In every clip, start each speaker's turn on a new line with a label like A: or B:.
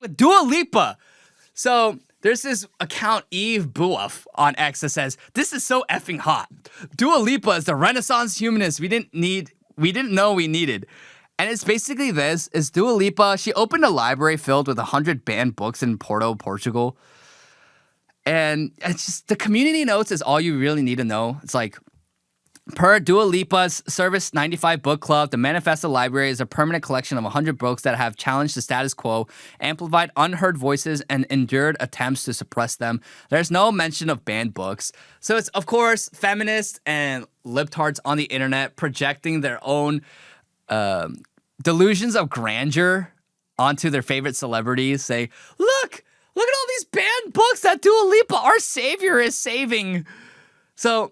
A: with Dua Lipa. So there's this account Eve Buaf on X that says, "This is so effing hot. Dua Lipa is the Renaissance humanist we didn't know we needed." And it's basically this: is Dua Lipa? She opened a library filled with 100 banned books in Porto, Portugal. And it's just the community notes is all you really need to know. It's like, per Dua Lipa's Service 95 Book Club, the Manifesto Library is a permanent collection of 100 books that have challenged the status quo, amplified unheard voices, and endured attempts to suppress them. There's no mention of banned books. So it's, of course, feminists and libtards on the internet projecting their own delusions of grandeur onto their favorite celebrities. Say, look at all these banned books that Dua Lipa, our savior, is saving. So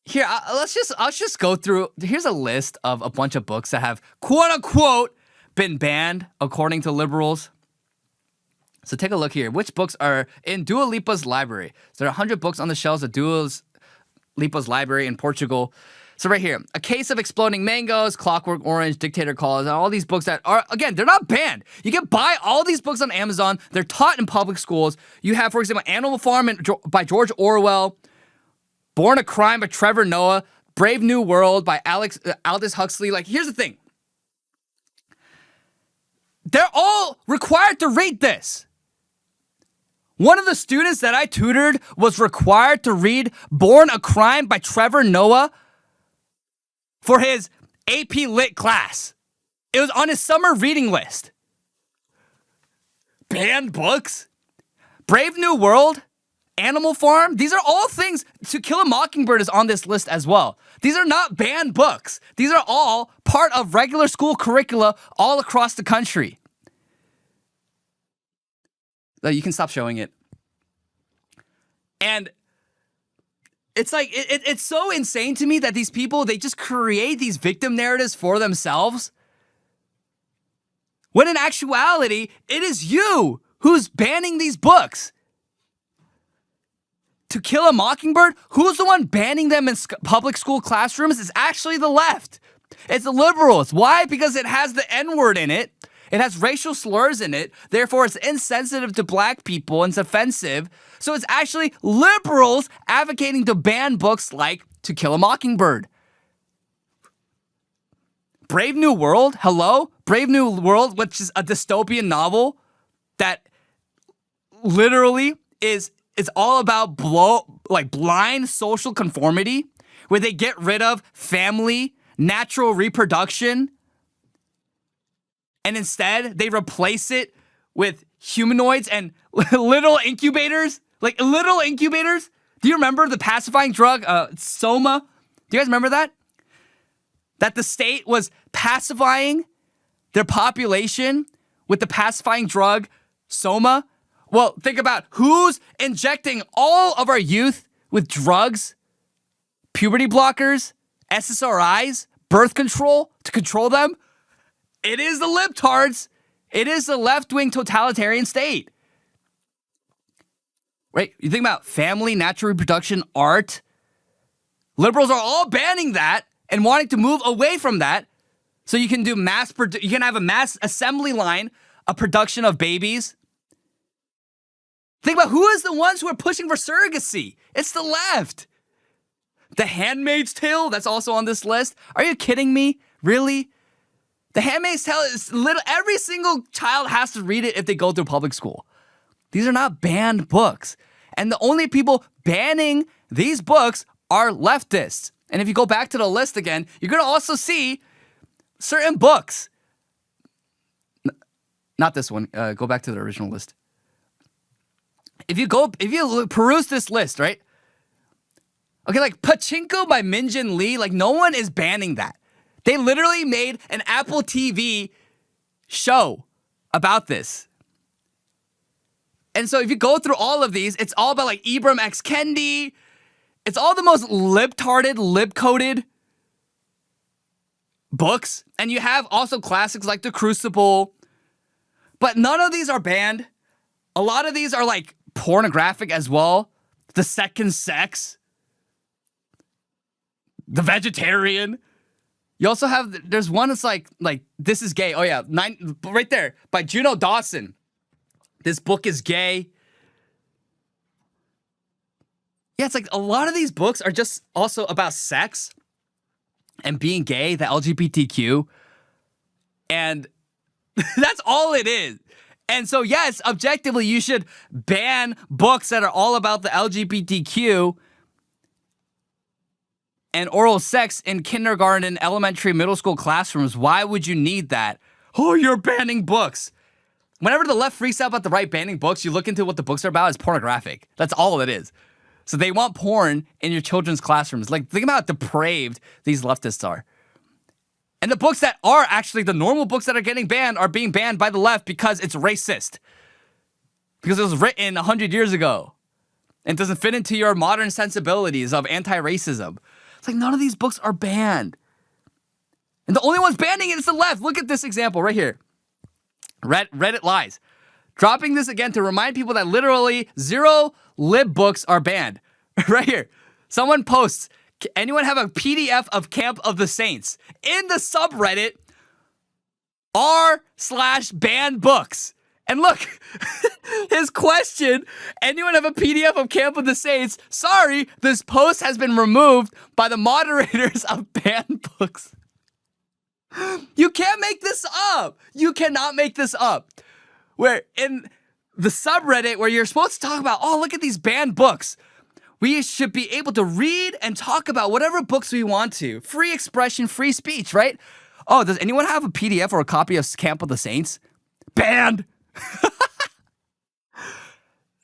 A: here, I'll just go through. Here's a list of a bunch of books that have, quote unquote, been banned according to liberals. So take a look here. Which books are in Dua Lipa's library? So there are 100 books on the shelves of Dua Lipa's library in Portugal. So right here, A Case of Exploding Mangoes, Clockwork Orange, Dictator Calls, and all these books that are, again, they're not banned. You can buy all these books on Amazon. They're taught in public schools. You have, for example, Animal Farm by George Orwell, Born a Crime by Trevor Noah, Brave New World by Aldous Huxley. Like, here's the thing. They're all required to read this. One of the students that I tutored was required to read Born a Crime by Trevor Noah for his AP Lit class. It was on his summer reading list. Banned books? Brave New World? Animal Farm? These are all things. To Kill a Mockingbird is on this list as well. These are not banned books. These are all part of regular school curricula all across the country. You can stop showing it. And it's like, it's so insane to me that these people, they just create these victim narratives for themselves. When in actuality, it is you who's banning these books. To Kill a Mockingbird, who's the one banning them in public school classrooms? It's actually the left. It's the liberals. Why? Because it has the N-word in it. It has racial slurs in it. Therefore, it's insensitive to black people and it's offensive. So it's actually liberals advocating to ban books like To Kill a Mockingbird. Brave New World? Hello? Brave New World, which is a dystopian novel that literally is all about blind social conformity, where they get rid of family, natural reproduction, and instead they replace it with humanoids and little incubators. Like little incubators. Do you remember the pacifying drug, Soma? Do you guys remember that? That the state was pacifying their population with the pacifying drug, Soma? Well, think about who's injecting all of our youth with drugs, puberty blockers, SSRIs, birth control to control them. It is the libtards. It is the left-wing totalitarian state. Right? You think about family, natural reproduction, art. Liberals are all banning that and wanting to move away from that so you can do you can have a mass assembly line of production of babies. Think about who is the ones who are pushing for surrogacy. It's the left. The Handmaid's Tale, that's also on this list. Are you kidding me? Really? The Handmaid's Tale is every single child has to read it if they go through public school. These are not banned books. And the only people banning these books are leftists. And if you go back to the list again, you're going to also see certain books. Not this one. Go back to the original list. If you peruse this list, right? Okay, like Pachinko by Minjin Lee, like no one is banning that. They literally made an Apple TV show about this. And so if you go through all of these, it's all about like Ibram X. Kendi. It's all the most libtarded, lib-coded books. And you have also classics like The Crucible. But none of these are banned. A lot of these are like pornographic as well. The Second Sex. The Vegetarian. You also have, there's one that's like This Is Gay. Oh yeah, right there by Juno Dawson. This book is gay. Yeah, it's like a lot of these books are just also about sex and being gay, the LGBTQ. And that's all it is. And so, yes, objectively, you should ban books that are all about the LGBTQ and oral sex in kindergarten, elementary, middle school classrooms. Why would you need that? Oh, you're banning books. Whenever the left freaks out about the right banning books, you look into what the books are about. It's pornographic. That's all it is. So they want porn in your children's classrooms. Like, think about how depraved these leftists are. And the books that are actually the normal books that are getting banned are being banned by the left because it's racist. Because it was written 100 years ago. And doesn't fit into your modern sensibilities of anti-racism. It's like none of these books are banned. And the only ones banning it is the left. Look at this example right here. Reddit lies. Dropping this again to remind people that literally 0 lib books are banned. Right here. Someone posts, anyone have a PDF of Camp of the Saints? In the subreddit, r/banned books. And look, his question, anyone have a PDF of Camp of the Saints? Sorry, this post has been removed by the moderators of banned books. You can't make this up. You cannot make this up. Where in the subreddit where you're supposed to talk about, oh, look at these banned books. We should be able to read and talk about whatever books we want to. Free expression, free speech, right? Oh, does anyone have a PDF or a copy of Camp of the Saints? Banned.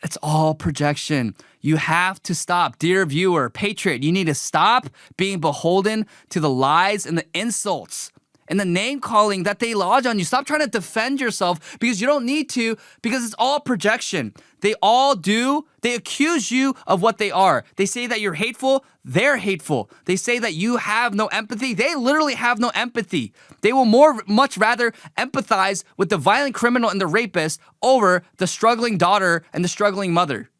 A: It's all projection. You have to stop. Dear viewer, patriot, you need to stop being beholden to the lies and the insults and the name calling that they lodge on you. Stop trying to defend yourself because you don't need to, because it's all projection. They all do. They accuse you of what they are. They say that you're hateful. They're hateful. They say that you have no empathy. They literally have no empathy. They will much rather empathize with the violent criminal and the rapist over the struggling daughter and the struggling mother.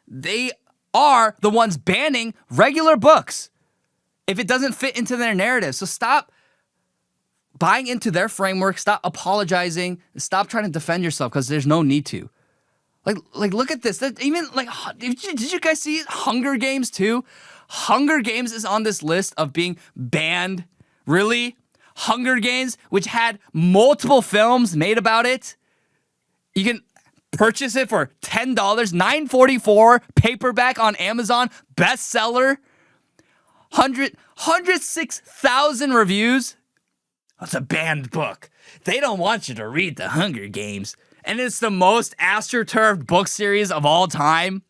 A: They are the ones banning regular books if it doesn't fit into their narrative. So stop buying into their framework. Stop apologizing. Stop trying to defend yourself because there's no need to. Like, look at this. Did you guys see Hunger Games too? Hunger Games is on this list of being banned. Really? Hunger Games, which had multiple films made about it. You can purchase it for $10, $9.44, paperback on Amazon, bestseller. 106,000 reviews. That's a banned book. They don't want you to read The Hunger Games. And it's the most astroturfed book series of all time.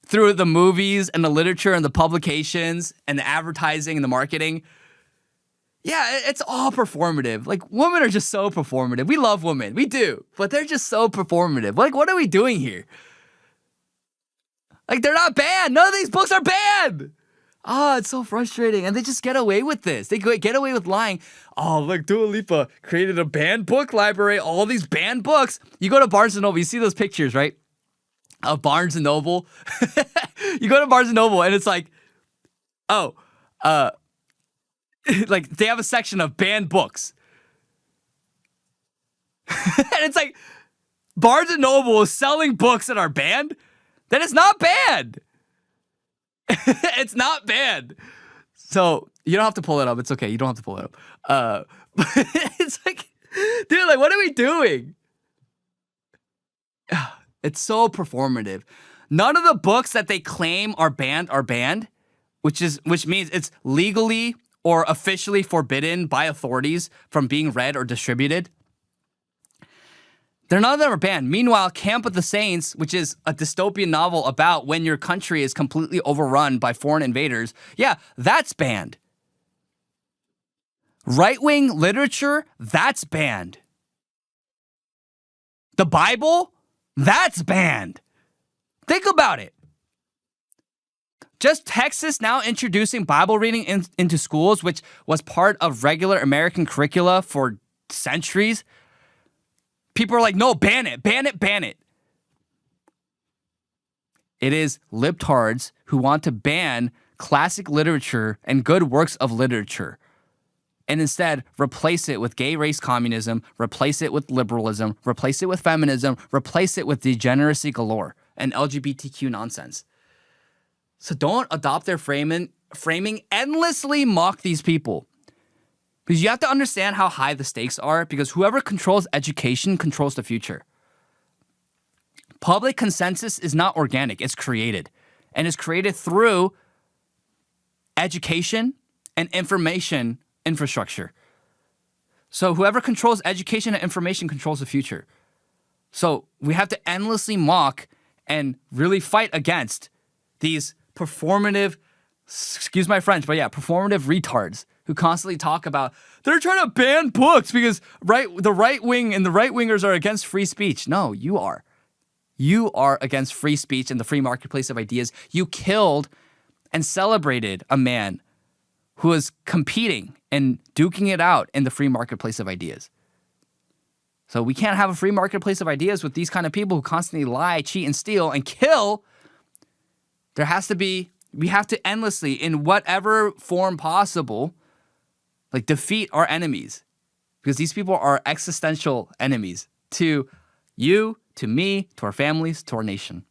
A: Through the movies and the literature and the publications and the advertising and the marketing. Yeah, it's all performative. Like, women are just so performative. We love women. We do. But they're just so performative. Like, what are we doing here? Like, they're not banned. None of these books are banned. Oh, it's so frustrating. And they just get away with this. They get away with lying. Oh, look, Dua Lipa created a banned book library. All these banned books. You go to Barnes & Noble. You see those pictures, right? Of Barnes & Noble. You go to Barnes & Noble and it's like, like they have a section of banned books. And it's like, Barnes & Noble is selling books that are banned? Then it's not banned. It's not banned. So you don't have to pull it up. It's okay. You don't have to pull it up. But it's like, dude, like, what are we doing? It's so performative. None of the books that they claim are banned, which means it's legally or officially forbidden by authorities from being read or distributed. None of them are banned. Meanwhile, Camp of the Saints, which is a dystopian novel about when your country is completely overrun by foreign invaders, yeah, that's banned. Right-wing literature, that's banned. The Bible, that's banned. Think about it. Just Texas now introducing Bible reading into schools, which was part of regular American curricula for centuries. People are like, no, ban it, ban it, ban it. It is libtards who want to ban classic literature and good works of literature. and instead replace it with gay race communism, replace it with liberalism, replace it with feminism, replace it with degeneracy galore and LGBTQ nonsense. So don't adopt their framing, endlessly mock these people. Because you have to understand how high the stakes are, because whoever controls education controls the future. Public consensus is not organic, it's created. And it's created through education and information infrastructure. So whoever controls education and information controls the future. So we have to endlessly mock and really fight against these performative, excuse my French, but yeah, performative retards who constantly talk about they're trying to ban books because the right wing and the right wingers are against free speech. No, you are. You are against free speech and the free marketplace of ideas. You killed and celebrated a man who was competing and duking it out in the free marketplace of ideas. So we can't have a free marketplace of ideas with these kind of people who constantly lie, cheat, and steal and kill. We have to endlessly, in whatever form possible, like defeat our enemies. Because these people are existential enemies to you, to me, to our families, to our nation.